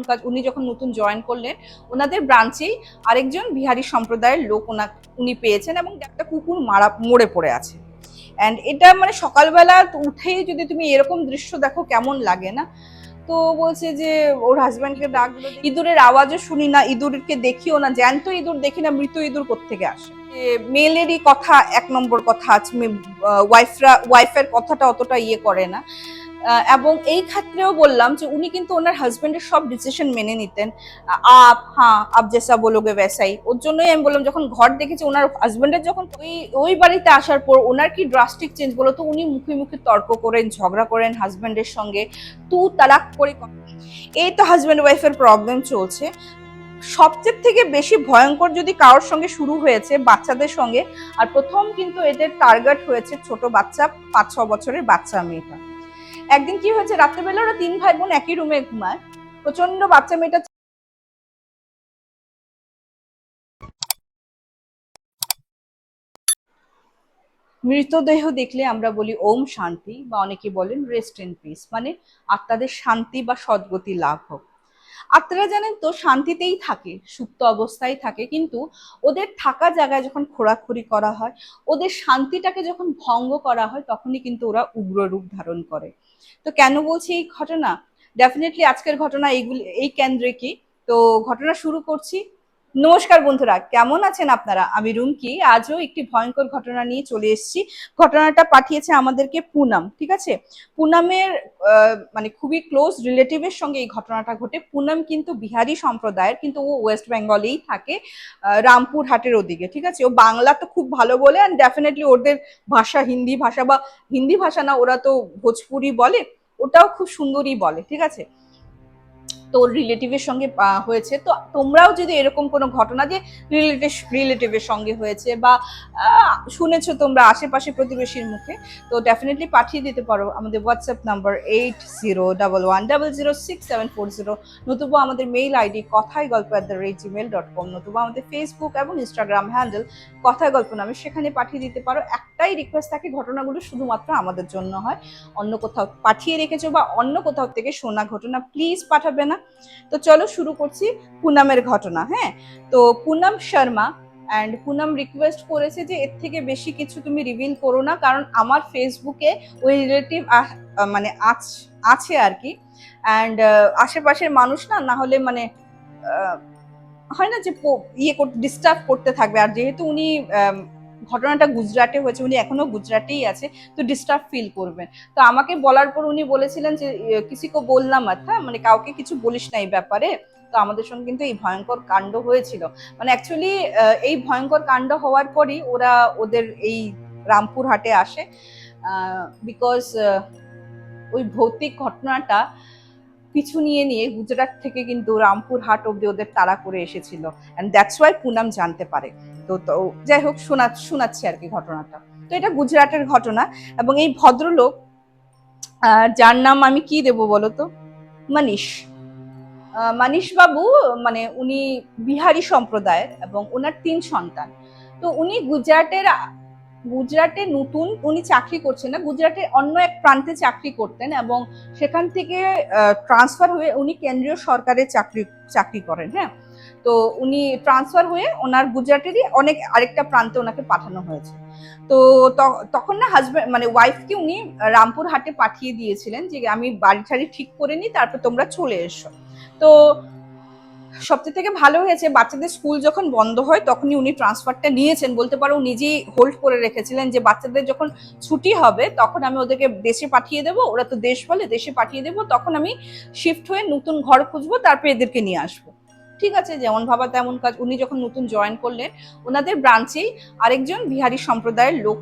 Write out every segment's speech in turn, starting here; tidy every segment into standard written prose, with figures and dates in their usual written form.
কাজ উনি যখন নতুন জয়েন করলেন ওনাদের ব্রাঞ্চেই আরেকজন বিহারি সম্প্রদায়ের লোক উনি পেয়েছেন এবং একটা কুকুর মরে পড়ে আছে। অ্যান্ড এটা মানে সকালবেলা উঠেই যদি তুমি এরকম দৃশ্য দেখো কেমন লাগে না। তো বলছে যে ওর হাজব্যান্ডকে ডাকলো, ইঁদুরের আওয়াজও শুনি না, ইঁদুরকে দেখিও না, জ্যান্ত ইঁদুর দেখি না, মৃত ইঁদুর কোত্থেকে আসে। মেলেরই কথা এক নম্বর কথা আছে, ওয়াইফের কথাটা অতটা ইয়ে করে না। এবং এই ক্ষেত্রেও বললাম যে উনি কিন্তু ওনার হাজবেন্ডের সব ডিসিশন মেনে নিতেন। আপ জেসা বলোগে ভেসাই। ওর জন্যই আমি বললাম, যখন ঘর দেখেছি ওনার হাজবেন্ডের, যখন ওই বাড়িতে আসার পর ওনার কি ড্রাস্টিক চেঞ্জ বলো তো। উনি মুখে মুখে তর্ক করেন, ঝগড়া করেন হাজবেন্ডের সঙ্গে, তু তালাক করে। এই তো হাজবেন্ড ওয়াইফের প্রবলেম চলছে। সবচেয়ে থেকে বেশি ভয়ঙ্কর যদি কারোর সঙ্গে শুরু হয়েছে বাচ্চাদের সঙ্গে, আর প্রথম কিন্তু এদের টার্গেট হয়েছে ছোট বাচ্চা, 5-6 বছরের বাচ্চা মেয়েটা। একদিন কি হয়েছে, রাত্রেবেলা ওরা 3 ভাই বোন একই রুমে ঘুমায়, প্রচন্ড বাচ্চা মেয়েটা মৃতদেহ দেখলে আমরা বলি ওম শান্তি, বা অনেকে বলেন রেস্ট ইন পিস, মানে আত্মাদের শান্তি বা সদ্গতি লাভ হোক। আত্মারা জানেন তো শান্তিতেই থাকে, সুপ্ত অবস্থায় থাকে, কিন্তু ওদের থাকা জায়গায় যখন খোঁড়াখুড়ি করা হয়, ওদের শান্তিটাকে যখন ভঙ্গ করা হয়, তখনই কিন্তু ওরা উগ্র রূপ ধারণ করে। তো কেন বলছি এই ঘটনা? ডেফিনেটলি আজকের ঘটনা এই কেন্দ্রে কি। তো ঘটনা শুরু করছি। নমস্কার বন্ধুরা, কেমন আছেন আপনারা? আমি রুমকি, আজও একটি ভয়ঙ্কর ঘটনা নিয়ে চলে এসেছি। ঘটনাটা পাঠিয়েছে আমাদেরকে পুনাম, ঠিক আছে। পুনামের মানে খুবই ক্লোজ রিলেটিভের সঙ্গে এই ঘটনাটা ঘটে। পুনাম কিন্তু বিহারি সম্প্রদায়ের, কিন্তু ও ওয়েস্ট বেঙ্গলেই থাকে, রামপুরহাটের ওদিকে, ঠিক আছে। ও বাংলা তো খুব ভালো বলে, অ্যান্ড ডেফিনেটলি ওদের ভাষা হিন্দি ভাষা, বা হিন্দি ভাষা না, ওরা তো ভোজপুরি বলে, ওটাও খুব সুন্দরই বলে, ঠিক আছে। তোর রিলেটিভের সঙ্গে হয়েছে। তো তোমরাও যদি এরকম কোনো ঘটনা যে রিলেটিভের সঙ্গে হয়েছে, বা শুনেছো তোমরা আশেপাশে প্রতিবেশীর মুখে, তো ডেফিনেটলি পাঠিয়ে দিতে পারো আমাদের হোয়াটসঅ্যাপ নাম্বার 8011106740, নতুবা আমাদের মেইল আইডি কথায়গল্প@gmail.com, নতুবা আমাদের ফেসবুক এবং ইনস্টাগ্রাম হ্যান্ডেল কথায় গল্প নামে, সেখানে পাঠিয়ে দিতে পারো। একটাই রিকোয়েস্ট থাকে, ঘটনাগুলো শুধুমাত্র আমাদের জন্য হয়, অন্য কোথাও পাঠিয়ে রেখেছো বা অন্য কোথাও থেকে শোনা ঘটনা প্লিজ পাঠাবে না। তো চলো শুরু করছি পুনামের ঘটনা। হ্যাঁ, তো পুনাম শর্মা, অ্যান্ড পুনাম রিকোয়েস্ট করেছে যে এর থেকে বেশি কিছু তুমি রিভিল করো না, কারণ আমার ফেসবুকে ওই রিলেটিভ মানে আছে আর কি। অ্যান্ড আশেপাশের মানুষ না না হলে মানে হয় না যে ইয়ে ডিস্টার্ব করতে থাকবে, আর যেহেতু উনি ঘটনাটা গুজরাটে হয়েছে, উনি এখনো গুজরাটেই আছে, তো ডিস্টার্ব ফিল করবেন। তো আমাকে বলার পর উনি বলেছিলেন যে কিসিকে বললাম, হ্যাঁ মানে কাউকে কিছু বলিস না এই ব্যাপারে। তো আমাদের সঙ্গে কিন্তু এই ভয়ঙ্কর কাণ্ড হয়েছিল। মানে অ্যাকচুয়ালি এই ভয়ঙ্কর কাণ্ড হওয়ার পরই ওরা ওদের এই রামপুরহাটে আসে, বিকজ ওই ভৌতিক ঘটনাটা পিছু নিয়ে নিয়ে গুজরাট থেকে কিন্তু রামপুরহাট অব্দি ওদের তাড়া করে এসেছিল, এন্ড দ্যাটস ওয়াই পুনাম জানতে পারে। তো তো যাই হোক, শোনাচ্ছি আর কি ঘটনাটা। তো এটা গুজরাটের ঘটনা, এবং এই ভদ্রলোক, যার নাম আমি কি দেবো বলো তো, মানিশ। মানিশ বাবু, মানে উনি বিহারি সম্প্রদায়ের এবং ওনার 3 সন্তান। তো উনি গুজরাটে নতুন উনি চাকরি করছেন না, গুজরাটের অন্য এক প্রান্তে চাকরি করতেন, এবং সেখান থেকে ট্রান্সফার হয়ে উনি কেন্দ্রীয় সরকারের চাকরি করেন। হ্যাঁ, তো উনি ট্রান্সফার হয়ে ওনার গুজরাটেরই আরেকটা প্রান্তে ওনাকে পাঠানো হয়েছে। তো তখন না হাজব্যান্ড মানে ওয়াইফকে উনি রামপুরহাটে পাঠিয়ে দিয়েছিলেন যে আমি বাড়ি ঠাড়ি ঠিক করে নিই, তারপর তোমরা চলে এসো। তো সবচেয়ে থেকে ভালো হয়েছে, বাচ্চাদের স্কুল যখন বন্ধ হয় তখনই উনি ট্রান্সফারটা নিয়েছেন, বলতে পারো নিজেই হোল্ড করে রেখেছিলেন যে বাচ্চাদের যখন ছুটি হবে তখন আমি ওদেরকে দেশে পাঠিয়ে দেবো, ওরা তো দেশ বলে, দেশে পাঠিয়ে দেবো, তখন আমি শিফট হয়ে নতুন ঘর খুঁজবো, তারপরে এদেরকে নিয়ে আসবো। ঠিক আছে, যেমন ভাবা তেমন কাজ। উনি যখন নতুন জয়েন করলেন ওনাদের ব্রাঞ্চেই আরেকজন বিহারি সম্প্রদায়ের লোক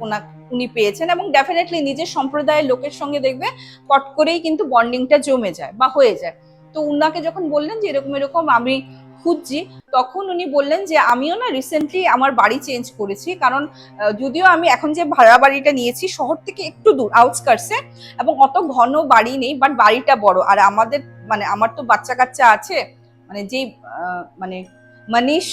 উনি পেয়েছেন, এবং ডেফিনেটলি নিজের সম্প্রদায়ের লোকের সঙ্গে দেখবে পট করেই কিন্তু বন্ডিংটা জমে যায় বা হয়ে যায়। তো উনাকে যখন বললেন যে এরকম এরকম আমি খুঁজছি, তখন উনি বললেন যে আমিও না রিসেন্টলি আমার বাড়ি চেঞ্জ করেছি, কারণ যদিও আমি এখন যে ভাড়া বাড়িটা নিয়েছি শহর থেকে একটু দূর আউটস্কার্টসে, এবং অত ঘন বাড়ি নেই, বাট বাড়িটা বড়, আর আমাদের মানে আমার তো বাচ্চা কাচ্চা আছে, মানে যেই মানে মানিশ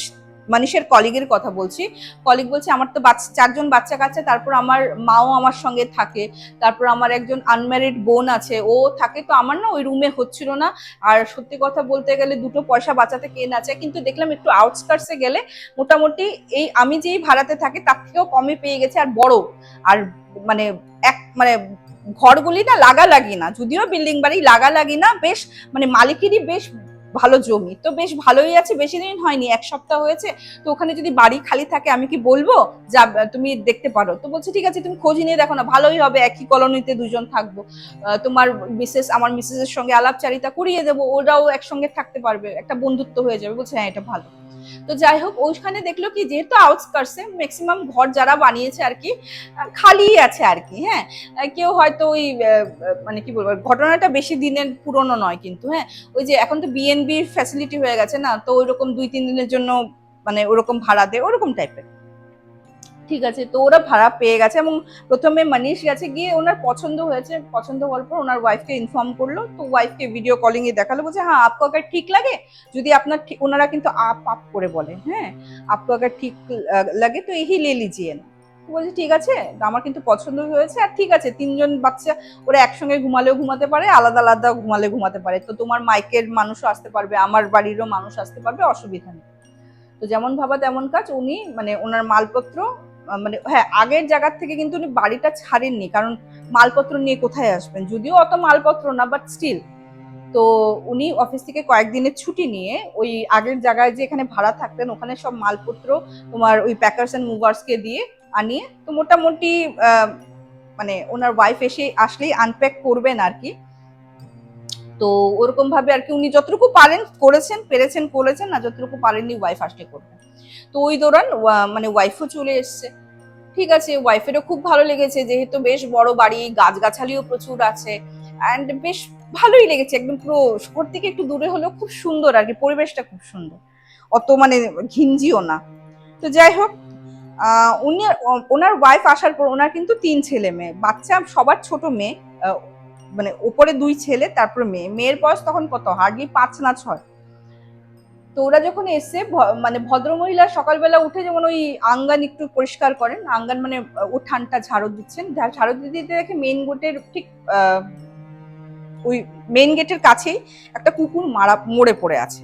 মানিশের কলিগের কথা বলছি। কলিগ বলছে আমার তো 4জন বাচ্চা কাচ্চা, তারপর আমার মাও আমার সঙ্গে থাকে, তারপর আমার একজন আনম্যারিড বোন আছে, ও থাকে, তো আমার না ওই রুমে হচ্ছিল না। আর সত্যি কথা বলতে গেলে দুটো পয়সা বাঁচাতে কে না চায়, কিন্তু দেখলাম একটু আউটস্কার্টসে গেলে মোটামুটি এই আমি যেই ভাড়াতে থাকি তার থেকেও কমে পেয়ে গেছে, আর বড়। আর মানে মানে ঘরগুলি না লাগালাগি না, যদিও বিল্ডিং বাড়ি লাগালাগি না, বেশ মানে মালিকেরই বেশ ভালো জমি, তো বেশ ভালোই আছে, বেশি দিন হয়নি, 1 সপ্তাহ হয়েছে। তো ওখানে যদি বাড়ি খালি থাকে আমি কি বলবো যা তুমি দেখতে পারো? তো বলছে ঠিক আছে তুমি খোঁজ নিয়ে দেখো না, ভালোই হবে, একই কলোনিতে 2জন থাকবো, তোমার আমার মিসেসের সঙ্গে আলাপচারিতা করিয়ে দেবো, ওরাও একসঙ্গে থাকতে পারবে, একটা বন্ধুত্ব হয়ে যাবে। বলছে হ্যাঁ এটা ভালো। তো যাই হোক, ওইখানে দেখলো কি যেহেতু আউটস্কার্টসে ম্যাক্সিমাম ঘর যারা বানিয়েছে আর কি খালি আছে আর কি। হ্যাঁ, কেউ হয়তো ওই মানে কি বলবো, ঘটনাটা বেশি দিনের পুরনো নয় কিন্তু। হ্যাঁ, ওই যে এখন তো বিএনবি ফ্যাসিলিটি হয়ে গেছে না, তো ওইরকম 2-3 দিনের জন্য মানে ওরকম ভাড়া দেয়, ওরকম টাইপের। ঠিক আছে, তো ওরা ভাড়া পেয়ে গেছে, এবং প্রথমে মানিশ গেছে, গিয়ে ওনার পছন্দ হয়েছে, পছন্দ হওয়ার পর ওনার ওয়াইফকে ইনফর্ম করলো, তো ওয়াইফকে ভিডিও কলিং এ দেখালো, বলছে হ্যাঁ আপকো আগার ঠিক লাগে, যদি আপনার ওনারা কিন্তু আপ আপ করে বলে, হ্যাঁ আপকো আগার ঠিক লাগে তো এই লে লিজিয়ে না। বলছে ঠিক আছে, আমার কিন্তু পছন্দ হয়েছে, আর ঠিক আছে 3জন বাচ্চা ওরা একসঙ্গে ঘুমালেও ঘুমাতে পারে, আলাদা আলাদা ঘুমালে ঘুমাতে পারে, তো তোমার মাইকের মানুষও আসতে পারবে, আমার বাড়িরও মানুষ আসতে পারবে, অসুবিধা নেই। তো যেমন ভাবা তেমন কাজ, উনি মানে ওনার মালপত্র মানে হ্যাঁ আগের জায়গার থেকে কিন্তু উনি বাড়িটা ছাড়েননি, কারণ মালপত্র নিয়ে কোথায় আসবেন, যদিও অত মালপত্র না, বাট স্টিল। তো উনি অফিস থেকে কয়েকদিনের ছুটি নিয়ে ওই আগের জায়গায় যে এখানে ভাড়া থাকতেন ওখানে সব মালপত্র তোমার ওই প্যাকার্স এন্ড মুভার্সকে দিয়ে আনিয়ে, তো মোটামুটি মানে ওনার ওয়াইফ এসে আসলেই আনপ্যাক করবেন আর কি। তো ওরকম ভাবে আর কি উনি যতটুকু পারেন করেছেন না, যতটুকু পারেননি ওয়াইফ আসলে করবেন। তো ওই দৌড়ান মানে ওয়াইফও চলে এসছে। ঠিক আছে, ওয়াইফেরও খুব ভালো লেগেছে, যেহেতু বেশ বড় বাড়ি, গাছগাছালিও প্রচুর আছে, অ্যান্ড বেশ ভালোই লেগেছে, একদম পুরো শহর থেকে একটু দূরে হলেও খুব সুন্দর আর কি, পরিবেশটা খুব সুন্দর, অত মানে ঘিঞ্জিও না। তো যাই হোক, উনি ওনার ওয়াইফ আসার পর ওনার কিন্তু 3 ছেলে মেয়ে, বাচ্চা সবার ছোট মেয়ে, মানে ওপরে 2 ছেলে, তারপর মেয়ের বয়স তখন কত, হার্ডলি 5 না 6। তো ওরা যখন এসে মানে ভদ্রমহিলা সকালবেলা উঠে যেমন ওই আঙ্গান একটু পরিষ্কার করেন, আঙ্গান মানে উঠানটা ঝাড়ু দিচ্ছেন, ঝাড়ু দিতে দিতে দেখে মেইন গেটের ঠিক ওই মেইন গেটের কাছেই একটা কুকুর মরে পড়ে আছে।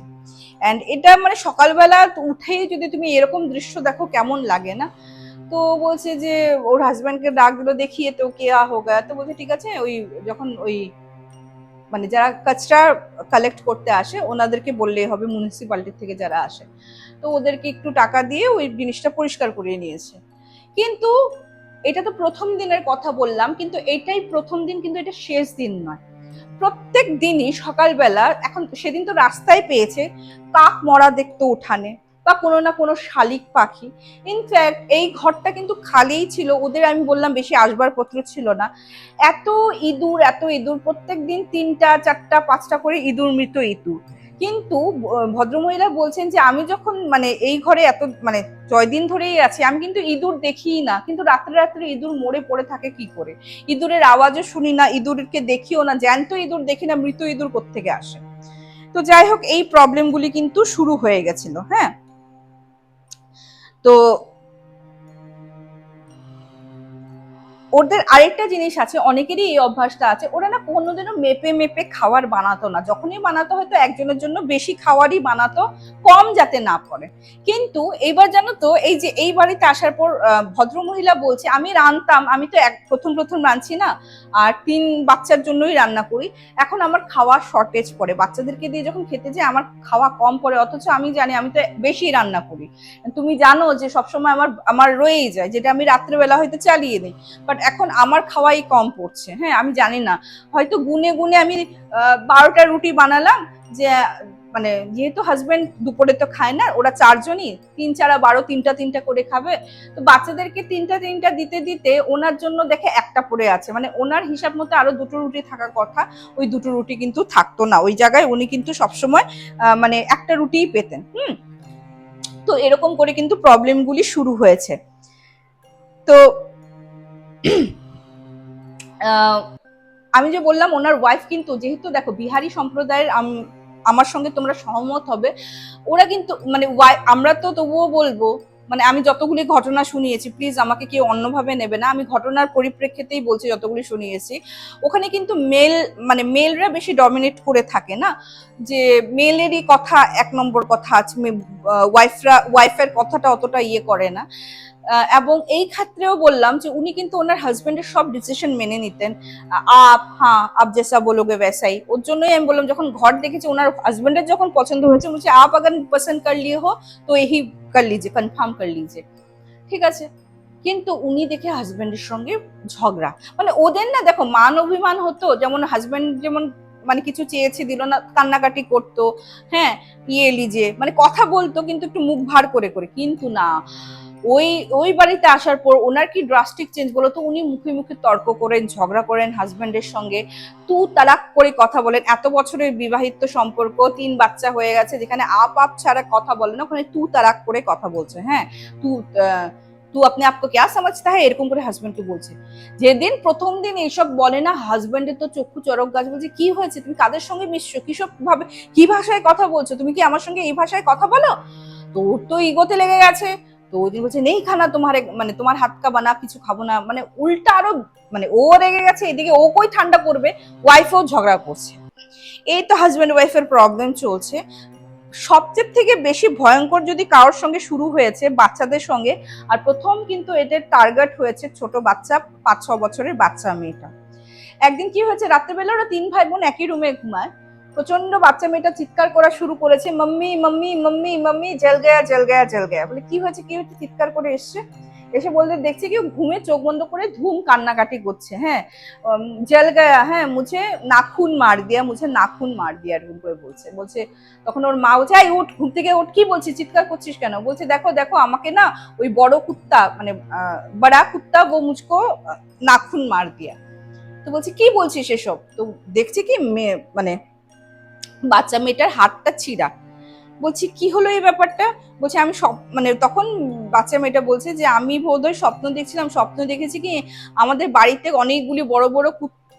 অ্যান্ড এটা মানে সকালবেলা উঠেই যদি তুমি এরকম দৃশ্য দেখো কেমন লাগে না। তো বলছে যে ওর হাজব্যান্ডকে ডাক দিল, দেখিয়ে তো কে হোগা, তো বলছে ঠিক আছে, ওই যখন ওই মানে যারা কাচরা কালেক্ট করতে আসে ওনাদেরকে বললেই হবে, মিউনিসিপ্যালিটি থেকে যারা আসে, তো ওদেরকে একটু টাকা দিয়ে ওই জিনিসটা পরিষ্কার করিয়ে নিয়েছে। কিন্তু এটা তো প্রথম দিনের কথা বললাম, কিন্তু এটাই প্রথম দিন, কিন্তু এটা শেষ দিন নয়। প্রত্যেক দিনই সকালবেলা, এখন সেদিন তো রাস্তায় পেয়েছে, কাক মরা দেখতো উঠানে, বা কোনো না কোনো শালিক পাখি। ইনফ্যাক্ট এই ঘরটা কিন্তু খালিই ছিল, ওদের আমি বললাম বেশি আসবাবপত্র ছিল না। এত ইঁদুর, প্রত্যেক দিন 3টা 4টা 5টা করে ইঁদুর, মৃত ইঁদুর। কিন্তু ভদ্রমহিলা বলছেন যে আমি যখন মানে এই ঘরে এত মানে 6 দিন ধরেই আছি, আমি কিন্তু ইঁদুর দেখিই না, কিন্তু রাত্রে রাত্রে ইঁদুর মরে পড়ে থাকে কি করে, ইঁদুরের আওয়াজও শুনি না, ইঁদুরকে দেখিও না, জ্যান্ত ইঁদুর দেখি না, মৃত ইঁদুর কোত্থেকে আসে। তো যাই হোক, এই প্রবলেমগুলি কিন্তু শুরু হয়ে গেছিল। হ্যাঁ, তো ওদের আরেকটা জিনিস আছে, অনেকেরই এই অভ্যাসটা আছে, ওরা না কোনোদিনও মেপে মেপে খাবার বানাতো না, যখনই বানাতো হয়তো একজনের জন্য বেশি খাবারই বানাতো, কম যাতে না পড়ে। কিন্তু এইবার জানো তো, এই যে এই বাড়িতে আসার পর ভদ্রমহিলা বলছে আমি রান্তাম, আমি তো প্রথম প্রথম রাঁধছি না, আর 3 বাচ্চার জন্যই রান্না করি, এখন আমার খাওয়া শর্টেজ পড়ে, বাচ্চাদেরকে দিয়ে যখন খেতে যাই আমার খাওয়া কম পড়ে, অথচ আমি জানি আমি তো বেশি রান্না করি, তুমি জানো যে সবসময় আমার আমার রয়েই যায়, যেটা আমি রাত্রেবেলা হয়তো চালিয়ে দিই, বাট এখন আমার খাওয়াই কম পড়ছে। হ্যাঁ, আমি জানি না, হয়তো গুনে গুনে আমি 12টা রুটি বানালাম, যে মানে যেহেতু হাজবেন্ড দুপুরে তো খায় না, ওরা 4জনই, 3 4 12, 3টা 3টা করে খাবে, তো বাচ্চাদেরকে 3টা 3টা দিতে দিতে ওনার জন্য দেখে একটা পড়ে আছে, মানে ওনার হিসাব মতো আরো 2টো রুটি থাকার কথা, ওই 2টো রুটি কিন্তু থাকতো না, ওই জায়গায় উনি কিন্তু সবসময় মানে একটা রুটিই পেতেন। তো এরকম করে কিন্তু প্রবলেমগুলি শুরু হয়েছে। তো আমি যে বললাম ওনার ওয়াইফ কিন্তু, যেহেতু দেখো বিহারি সম্প্রদায়ের আমার সঙ্গে তোমরা সহমত হবে, ওরা কিন্তু মানে আমরা তো তবুও বলবো, মানে আমি যতগুলি ঘটনা শুনিয়েছি, প্লিজ আমাকে কেউ অন্যভাবে নেবে না, আমি ঘটনার পরিপ্রেক্ষিতেই বলছি যতগুলি শুনিয়েছি, ওখানে কিন্তু মানে মেলরা বেশি ডমিনেট করে থাকে না, যে মেলেরই কথা এক নম্বর কথা আছে, ওয়াইফের কথাটা অতটা ইয়ে করে না। এবং এই ক্ষেত্রেও বললাম যে উনি কিন্তু ওনার হাজবেন্ডের সব ডিসিশন মেনে নিতেন, আপ জেসা বলোগে वैसाই। ওর জন্যই আমি বললাম, যখন ঘর দেখেছি ওনার হাজবেন্ডের যখন পছন্দ হয়েছে, বলছে আপ अगर पसंद कर लिए हो तो यही कर लीजिए, কনফার্ম कर लीजिए, ঠিক আছে। কিন্তু উনি দেখে হাজবেন্ডের সঙ্গে ঝগড়া, মানে ওদের না দেখো মান অভিমান হতো, যেমন হাজবেন্ড যেমন মানে কিছু চেয়েছে দিল না, কান্নাকাটি করতো, হ্যাঁ ইয়ে লিজে, মানে কথা বলতো কিন্তু একটু মুখ ভার করে করে, কিন্তু না, ওই ওই বাড়িতে আসার পর ওনার কি ড্রাস্টিক চেঞ্জ বলো তো, উনি মুখে মুখে তর্ক করেন, ঝগড়া করেন হাজবেন্ডের সঙ্গে, তু তালাক করে কথা বলেন। এত বছরের বিবাহিত সম্পর্ক, 3 বাচ্চা হয়ে গেছে, যেখানে আপ ছাড়া কথা বলে না, ওখানে তু তালাক করে কথা বলছে, হ্যাঁ তু তু আপনি আপকো ক্যা সমঝতা হ্যায়, এরকম করে হাজবেন্ডকে বলছে। যেদিন প্রথম দিন এইসব বলে না, হাজবেন্ডের তো চক্ষু চরক গাছ, বলছে কি হয়েছে, তুমি কাদের সঙ্গে মিশছো, কি সব ভাবে, কি ভাষায় কথা বলছো, তুমি কি আমার সঙ্গে এই ভাষায় কথা বলো? তো ওর তো ইগোতে লেগে গেছে। তো ওই দিন বলছে নেই খানা তোমার, মানে তোমার হাত কা বানা, কিছু খাবো না, মানে উল্টা আরো, মানে ও রেগে গেছে, এদিকে ও কই ঠান্ডা করবে, ওয়াইফও ঝগড়া করছে। এই তো হাজবেন্ড ওয়াইফের প্রবলেম চলছে। সবচেয়ে থেকে বেশি ভয়ঙ্কর যদি কারোর সঙ্গে শুরু হয়েছে বাচ্চাদের সঙ্গে, আর প্রথম কিন্তু এদের টার্গেট হয়েছে ছোট বাচ্চা, 5-6 বছরের বাচ্চা মেয়েটা। একদিন কি হয়েছে, রাত্রেবেলা ওরা 3 ভাই বোন একই রুমে ঘুমায়, প্রচন্ড বাচ্চা মেয়েটা চিৎকার করা শুরু করেছে, মাম্মি মাম্মি মাম্মি মাম্মি, জল গয়া জল গয়া জল গয়া। বলে কি হয়েছে, কি হয়েছে, চিৎকার করে এসছে, এসে বলতে দেখছে কি ঘুমে চোখ বন্ধ করে ধুম কান্নাকাটি করছে, হ্যাঁ জল গয়া, হ্যাঁ মুঝে নাখুন মার দিয়া, মুঝে নাখুন মার দিয়া, এরকম করে বলছে। বলছে তখন ওর মা বলছে এই উঠ, ঘুম থেকে উঠ, কি বলছিস, চিৎকার করছিস কেন? বলছে দেখো দেখো আমাকে না ওই বড় কুত্তা, মানে বড়া কুত্তা, ও মুঝকো নাখুন মার দিয়া। তো বলছে কি বলছিস এসব? তো দেখছে কি মানে বাচ্চা মেয়েটার হাতটা ছিঁড়া। বলছি কি হলো এই ব্যাপারটা? বলছে আমি সব, মানে তখন বাচ্চা মেয়েটা বলছে যে আমি বোধহয় স্বপ্ন দেখছিলাম, স্বপ্ন দেখেছি কি আমাদের বাড়িতে অনেকগুলি বড় বড়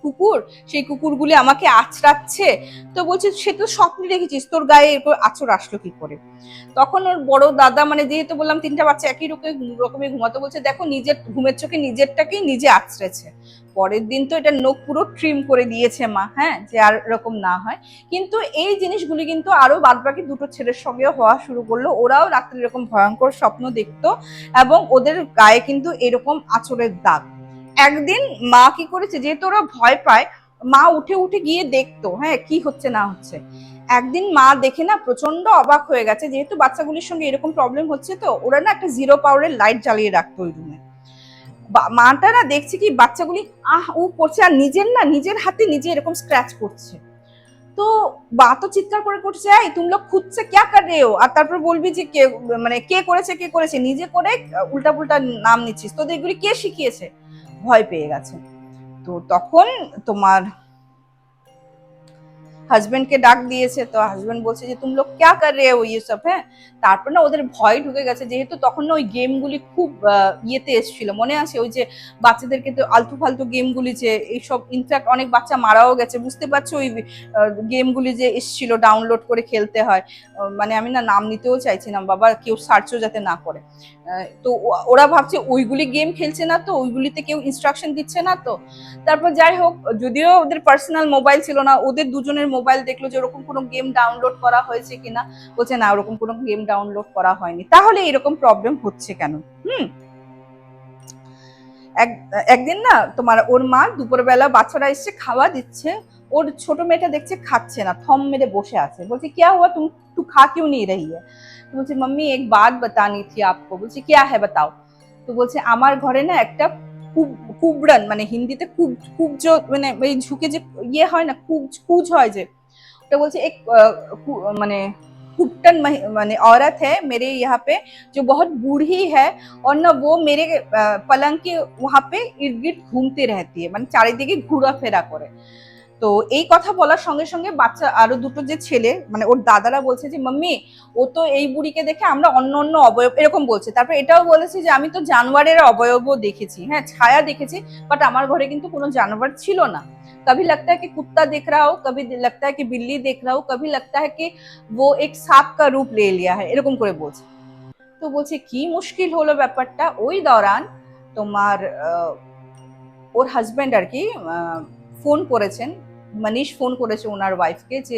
কুকুর, সেই কুকুরগুলি আমাকে আঁচড়াচ্ছে। তো বলছে সে তো স্বপ্নে দেখেছিস, তোর গায়ে এরকম আঁচড় আসলো কি করে? তখন ওর বড় দাদা, মানে যেহেতু বললাম 3টা বাচ্চা একই রকমের ঘুমাতো, বলছে দেখো নিজের ঘুমের চোখে নিজেরটাকেই নিজে আঁচড়েছে। পরের দিন তো এটা নখ পুরো ট্রিম করে দিয়েছে মা, হ্যাঁ যে আর এরকম না হয়। কিন্তু এই জিনিসগুলি কিন্তু আরো বাদবাকি দুটো ছেলের সঙ্গেও হওয়া শুরু করলো, ওরাও রাত্রে এরকম ভয়ঙ্কর স্বপ্ন দেখতো, এবং ওদের গায়ে কিন্তু এরকম আঁচড়ের দাগ। একদিন মা কি করেছে, যেহেতু ওরা ভয় পায়, মা উঠে উঠে গিয়ে দেখতো হ্যাঁ কি হচ্ছে না হচ্ছে। একদিন মা দেখে না প্রচন্ড অবাক হয়ে গেছে, যেহেতু বাচ্চাগুলির সঙ্গে এরকম প্রবলেম হচ্ছে, তো ওরা না একটা 0 পাওয়ারের লাইট জ্বালিয়ে রাখতো ওই রুমে। মাটা না দেখছে কি বাচ্চাগুলি ও করছে, আর নিজের হাতে নিজে এরকম স্ক্র্যাচ করছে। তো বা তো চিৎকার করে করছে এই তুম লোক খুদ সে ক্যা কর রে হো, আর তারপর বলবি যে কে, মানে কে করেছে, নিজে করে উল্টা পুল্টা নাম নিচ্ছিস, তোদের এগুলি কে শিখিয়েছে? ভয় পেয়ে গেছে। তো তখন তোমার হাজবেন্ডকে ডাক দিয়েছে, তো হাজবেন্ড বলছে যে তুম লোক ক্যা কর রে হো ইয়ে সব, হ্যাঁ। তারপর না ওদের ভয় ঢুকে গেছে, যেহেতু তখন না ওই গেমগুলি খুব ইয়েতে এসেছিল, মনে আছে ওই যে বাচ্চাদেরকে তো আলতু ফালতু গেমগুলি, যে এইসব ইনফ্যাক্ট অনেক বাচ্চা মারাও গেছে, বুঝতে পারছো ওই গেমগুলি যে এসেছিল ডাউনলোড করে খেলতে হয়, মানে আমি না নাম নিতেও চাইছি না বাবা, কেউ সার্চও যাতে না করে। তো ওরা ভাবছে ওইগুলি গেম খেলছে না তো, ওইগুলিতে কেউ ইনস্ট্রাকশন দিচ্ছে না তো। তারপর যাই হোক, যদিও ওদের পার্সোনাল মোবাইল ছিল না, ওদের দুজনের মোবাইল দেখলো যে ওরকম কোনো গেম ডাউনলোড করা হয়েছে কিনা, বলছে না ওরকম কোনো গেম ডাউনলোড করা হয়নি, তাহলে এরকম প্রবলেম হচ্ছে কেন? একদিন না তোমার ওর মা দুপুরবেলা বাচ্চারা এসছে খাওয়া দিচ্ছে, ওর ছোট মেয়েটা দেখছে খাচ্ছে না, থম মেরে বসে আছে, বলছে क्या हुआ तुम, तू खा क्यों नहीं रही है? তো বলছে मम्मी एक बात बतानी थी आपको। বলছে क्या है बताओ। তো বলছে আমার ঘরে না একটা কুবড়ান, মানে হিন্দিতে কুবজ, মানে ওই ঝুঁকে যে ইয়ে হয় না, কুজ হয় যে, ওটা বলছে এক মানে कुपटन माने औरत है मेरे यहाँ पे जो बहुत बूढ़ी है, और ना वो मेरे पलंग के वहां पे इर्द गिर्द घूमते रहती है, মানে চারিদিকে ঘোরাফেরা করে। তো এই কথা বলার সঙ্গে সঙ্গে বাচ্চা আরো দুটো যে ছেলে, মানে ওর দাদারা বলছে যে মাম্মি ও তো এই বুড়িকে দেখে আমরা অন্য অন্য অবয়ব, এরকম বলছে। তারপর এটাও বলেছে যে আমি তো জানোয়ারের অবয়বও দেখেছি, হ্যাঁ ছায়া দেখেছি, বাট আমার ঘরে কিন্তু কোনো জানোয়ার ছিল না। कभी लगता है कि कुत्ता दिख रहा हो, कभी लगता है कि बिल्ली देख रहा हो, कभी लगता है कि वो एक सांप का रूप ले लिया है, এরকম করে বলছে। তো বলছে কি মুশকিল হলো ব্যাপারটা। ওই দৌরান তোমার ওর হাজবেন্ড আর কি ফোন করেছেন, মনীষ ফোন করেছে ওনার ওয়াইফকে যে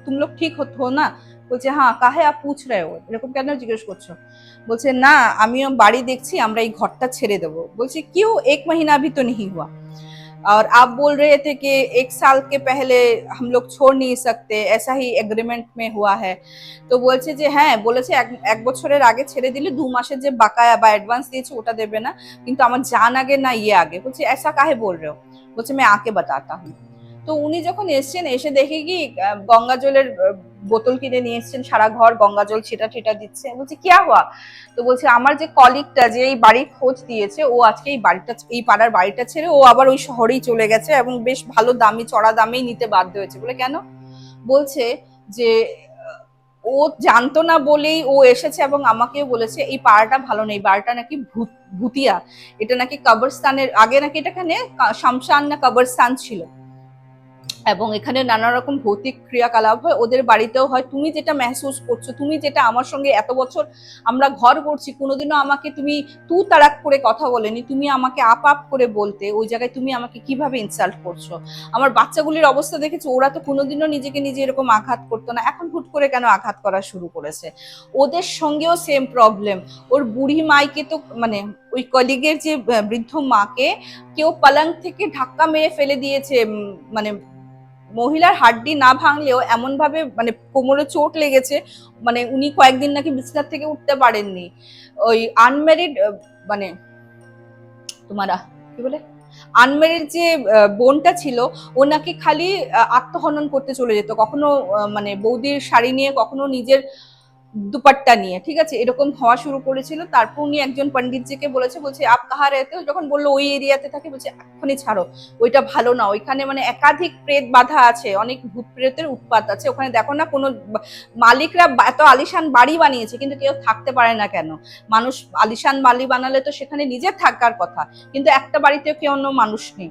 তুম লোক ঠিক হো না। বলছে হ্যাঁ, কাহে আপ পুছ রে হো, এরকম কেন জিজ্ঞেস করছো। বলছে না, আমিও বাড়ি দেখছি, আমরা এই ঘরটা ছেড়ে দেবো। বলছে क्यों, एक महीना भी तो नहीं हुआ और आप बोल रहे थे कि 1 साल के पहले हम लोग छोड़ नहीं सकते, ऐसा ही एग्रीमेंट में हुआ है। তো বলছে যে হ্যাঁ বলেছে, এক বছরের আগে ছেড়ে দিলে 2 মাসের যে বাকায়া বা অ্যাডভান্স দিয়েছে ওটা দেবে না, কিন্তু আমার জান আগে না ইয়ে আগে। বলছে ऐसा काहे बोल रहे हो। বলছে मैं आके बताता हूँ। তো উনি যখন এসছেন, এসে দেখে কি গঙ্গা জলের বোতল কিনে নিয়ে এসছেন, সারা ঘর গঙ্গা জল ছিটা ছিটা দিচ্ছে। বলছে কি হওয়া। তো বলছে আমার যে কলিগটা যে এই বাড়ির খোঁজ দিয়েছে, ও আজকে এই বাড়িটা, এই পাড়ার বাড়িটা ছেড়ে ও আবার ওই শহরেই চলে গেছে এবং বেশ ভালো দামি চড়া দামেই নিতে বাধ্য হয়েছে। বলে কেন। বলছে যে ও জানতো না বলেই ও এসেছে এবং আমাকেও বলেছে এই পাড়াটা ভালো নেই, বাড়িটা নাকি ভুতিয়া, এটা নাকি কবরস্থানের, আগে নাকি এটা এখানে শামশান না কবরস্থান ছিল এবং এখানে নানা রকম ভৌতিক ক্রিয়াকলাপ হয়, ওদের বাড়িতেও হয়। তুমি যেটা মেহসুস করছো, তুমি যেটা আমার সঙ্গে এত বছর আমরা ঘর করছি, কোনোদিনও আমাকে তুমি তু তারাক করে কথা বলেনি, তুমি আমাকে আপ আপ করে বলতে, ওই জায়গায় তুমি আমাকে কিভাবে ইনসাল্ট করছো। আমার বাচ্চাগুলির অবস্থা দেখেছো, ওরা তো কোনোদিনও নিজেকে নিজে এরকম আঘাত করতো না, এখন হুট করে কেন আঘাত করা শুরু করেছে। ওদের সঙ্গেও সেম প্রবলেম। ওর বুড়ি মাইকে তো মানে ওই কলিগের যে বৃদ্ধ মাকে কেউ পালং থেকে ধাক্কা মেরে ফেলে দিয়েছে, মানে মহিলার হাড্ডি না ভাঙলেও এমন ভাবে মানে কোমরে চোট লেগেছে, মানে উনি কয়েকদিন নাকি বিছানা থেকে উঠতে পারেননি। ওই আনম্যারিড মানে তোমার কি বলে আনম্যারিড যে বোনটা ছিল, ও নাকি খালি আত্মহনন করতে চলে যেত, কখনো মানে বৌদির শাড়ি নিয়ে, কখনো নিজের দুপাট্টা নিয়ে, ঠিক আছে, এরকম হওয়া শুরু করেছিল। তারপর উনি একজন পণ্ডিতজিকে বলেছে, বলছে আপ কাহা রেতে হো, যখন বললো ওই এরিয়াতে থাকে, বলছে এখনই ছাড়ো, ওইটা ভালো না, ওইখানে মানে একাধিক প্রেত বাধা আছে, অনেক ভূত প্রেতের উৎপাত আছে ওখানে, দেখো না কোনো মালিকরা এত আলিশান বাড়ি বানিয়েছে কিন্তু কেউ থাকতে পারে না কেন। মানুষ আলিশান বাড়ি বানালে তো সেখানে নিজের থাকার কথা, কিন্তু একটা বাড়িতেও কেউ অন্য মানুষ নেই।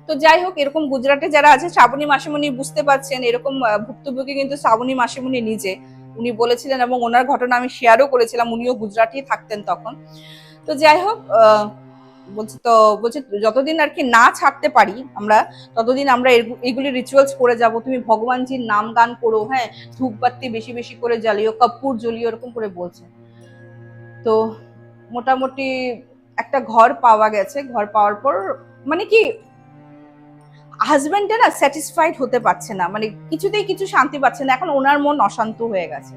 তো যাই হোক, এরকম গুজরাটে যারা আছে, শ্রাবণী মাসিমণি বুঝতে পারছেন, এরকম ভুক্তভোগী কিন্তু শ্রাবণী মাসিমণি নিজে, উনি বলেছিলেন এবং ওনার ঘটনা আমি শেয়ারও করেছিলাম, উনিও গুজরাটি থাকতেন তখন। তো যাই হোক, বলছে যতদিন আর কি না ছাড়তে পারি আমরা, ততদিন আমরা এগুলি রিচুয়ালস করে যাব। তুমি ভগবানজির নাম গান করো, হ্যাঁ, ধূপবাতি বেশি বেশি করে জ্বালিও, কর্পূর জ্বলিও, এরকম করে বলছে। তো মোটামুটি একটা ঘর পাওয়া গেছে। ঘর পাওয়ার পর মানে কি হাজবেন্ডে না স্যাটিসফাইড হতে পারছে না, মানে কিছুতেই কিছু শান্তি পাচ্ছে না, এখন ওনার মন অশান্ত হয়ে গেছে।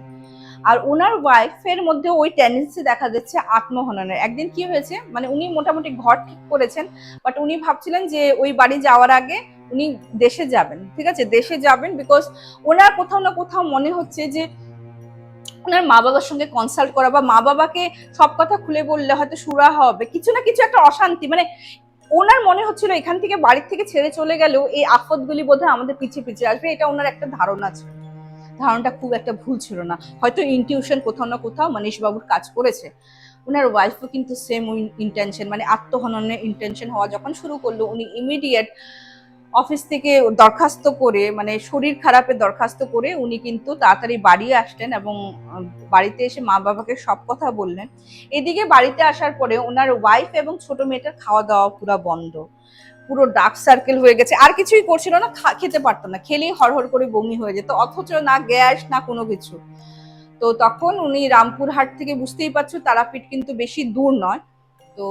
আর ওনার ওয়াইফের মধ্যে ওই টেন্ডেন্সি দেখা যাচ্ছে আত্মহননের। একদিন কি হয়েছে, মানে উনি মোটামুটি ঘর ঠিক করেছেন, বাট উনি ভাবছিলেন যে ওই বাড়ি যাওয়ার আগে উনি দেশে যাবেন, ঠিক আছে, দেশে যাবেন, বিকজ ওনার কোথাও না কোথাও মনে হচ্ছে যে ওনার মা বাবার সঙ্গে কনসাল্ট করা বা মা বাবাকে সব কথা খুলে বললে হয়তো সুরাহা হবে, কিছু না কিছু একটা অশান্তি, মানে ওনার মনে হচ্ছিল এখান থেকে বাড়ির থেকে ছেড়ে চলে গেলেও এই আফতগুলি বোধহয় আমাদের পিছিয়ে পিছিয়ে আসবে, এটা ওনার একটা ধারণা ছিল। ধারণাটা খুব একটা ভুল ছিল না, হয়তো ইনটিউশন কোথাও না কোথাও মনীষ বাবুর কাজ করেছে। ওনার ওয়াইফও কিন্তু সেম ইন্টেনশন, মানে আত্মহননের ইন্টেনশন হওয়া যখন শুরু করলো, উনি ইমিডিয়েট অফিস থেকে দরখাস্ত করে, মানে শরীর খারাপের দরখাস্ত করে উনি কিন্তু তাড়াতাড়ি বাড়ি আসলেন এবং বাড়িতে এসে মা বাবাকে সব কথা বললেন। এদিকে বাড়িতে আসার পরে ওনার ওয়াইফ এবং ছোট মেয়েটার খাওয়া দাওয়া পুরো বন্ধ, পুরো ডার্ক সার্কেল হয়ে গেছে, আর কিছুই করছিল না, খেতে পারতো না, খেলেই হড়হড় করে বমি হয়ে যেত, অথচ না গ্যাস না কোনো কিছু। তো তখন উনি রামপুরহাট থেকে, বুঝতেই পারছো তারাপীঠ কিন্তু বেশি দূর নয়, তো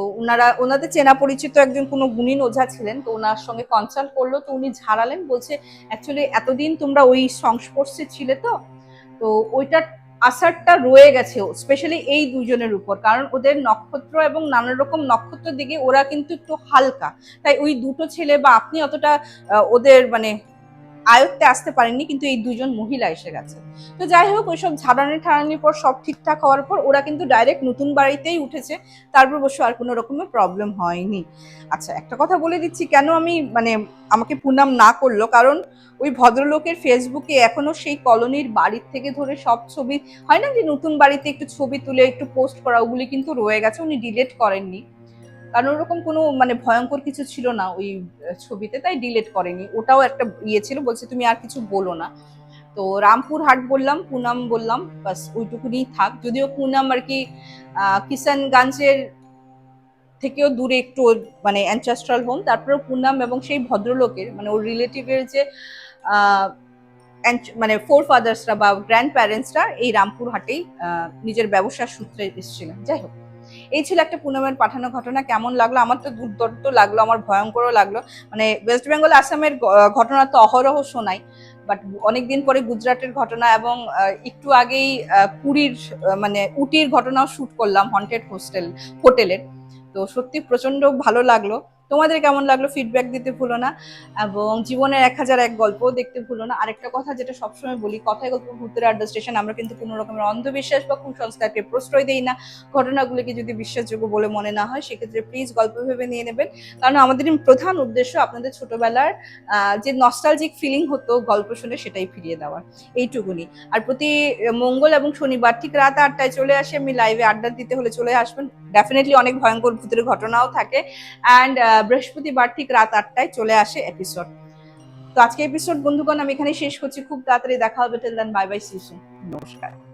ওনাদের চেনা পরিচিত একজন কোনো গুণীন ওঝা ছিলেন, তো ওনার সঙ্গে কনসাল্ট করলো, তো উনি ঝাড়ালেন, বলছে অ্যাকচুয়ালি এতদিন তোমরা ওই সংস্পর্শে ছিলে তো ওইটার আসারটা রয়ে গেছে স্পেশালি এই দুজনের উপর, কারণ ওদের নক্ষত্র এবং নানা রকম নক্ষত্র দিকে ওরা কিন্তু একটু হালকা, তাই ওই দুটো ছেলে বা আপনি অতটা ওদের মানে আয়ত্তে আসতে পারেননি, কিন্তু এই দুজন মহিলা এসে গেছে। তো যাই হোক, ওইসব ঝাড়ানি ঠাড়ানির পর সব ঠিকঠাক হওয়ার পর ওরা কিন্তু ডাইরেক্ট নতুন বাড়িতেই উঠেছে, তারপর অবশ্য আর কোনো রকমের প্রবলেম হয়নি। আচ্ছা, একটা কথা বলে দিচ্ছি, কেন আমি মানে আমাকে পুনাম না করলো, কারণ ওই ভদ্রলোকের ফেসবুকে এখনো সেই কলোনির বাড়ির থেকে ধরে সব ছবি হয় না যে নতুন বাড়িতে একটু ছবি তুলে একটু পোস্ট করা, ওগুলি কিন্তু রয়ে গেছে, উনি ডিলিট করেননি, কারণ ওরকম কোনো মানে ভয়ঙ্কর কিছু ছিল না ওই ছবিতে, তাই ডিলিট করেনি। ওটাও একটা ইয়ে ছিল, বলছে তুমি আর কিছু বলো না। তো রামপুরহাট বললাম, পুনাম বললাম, বাস ওইটুকুনি থাক। যদিও পুনাম আর কি কিষানগঞ্জের থেকেও দূরে একটু মানে অ্যানচেস্ট্রাল হোম, তারপরেও পুনাম এবং সেই ভদ্রলোকের মানে ওর রিলেটিভের যে মানে ফোর ফাদার্সরা বা গ্র্যান্ড প্যারেন্টসরা এই রামপুরহাটেই নিজের ব্যবসার সূত্রে এসেছিলেন। যাই হোক, এই ছিল একটা পুনমের পাঠানো ঘটনা। কেমন লাগলো? আমার তো দুর্দান্ত লাগলো, আমার ভয়ঙ্করও লাগলো। মানে ওয়েস্ট বেঙ্গল আসামের ঘটনা তো অহরহ শোনাই, বাট অনেকদিন পরে গুজরাটের ঘটনা এবং একটু আগেই পুরীর মানে উটির ঘটনাও শুট করলাম হন্টেড হোটেলের। তো সত্যি প্রচন্ড ভালো লাগলো। তোমাদের কেমন লাগলো ফিডব্যাক দিতে ভুলো না, এবং জীবনের 1001 গল্প দেখতে ভুলো না। আরেকটা কথা যেটা সবসময় বলি, কথায় গল্প ভূতের আড্ডা স্টেশন, আমরা কিন্তু কোনো রকমের অন্ধবিশ্বাস বা কুসংস্কারকে প্রশ্রয় দেই না। ঘটনাগুলোকে যদি বিশ্বাসযোগ্য বলে মনে না হয় সেক্ষেত্রে প্লিজ গল্প ভেবে নিয়ে নেবেন, কারণ আমাদের প্রধান উদ্দেশ্য আপনাদের ছোটবেলার যে নস্টালজিক ফিলিং হতো গল্প শুনে সেটাই ফিরিয়ে দেওয়ার, এইটুকুনি। আর প্রতি মঙ্গল এবং শনিবার ঠিক রাত 8টায় চলে আসি আমি লাইভে। আড্ডা দিতে হলে চলে আসবেন, ডেফিনেটলি অনেক ভয়ঙ্কর ভূতের ঘটনাও থাকে। অ্যান্ড বৃহস্পতিবার ঠিক রাত 8টায় চলে আসে এপিসোড। তো আজকে এপিসোড বন্ধুগণ আমি এখানে শেষ করছি, খুব তাড়াতাড়ি দেখা হবে। Till then bye bye, see you soon, নমস্কার।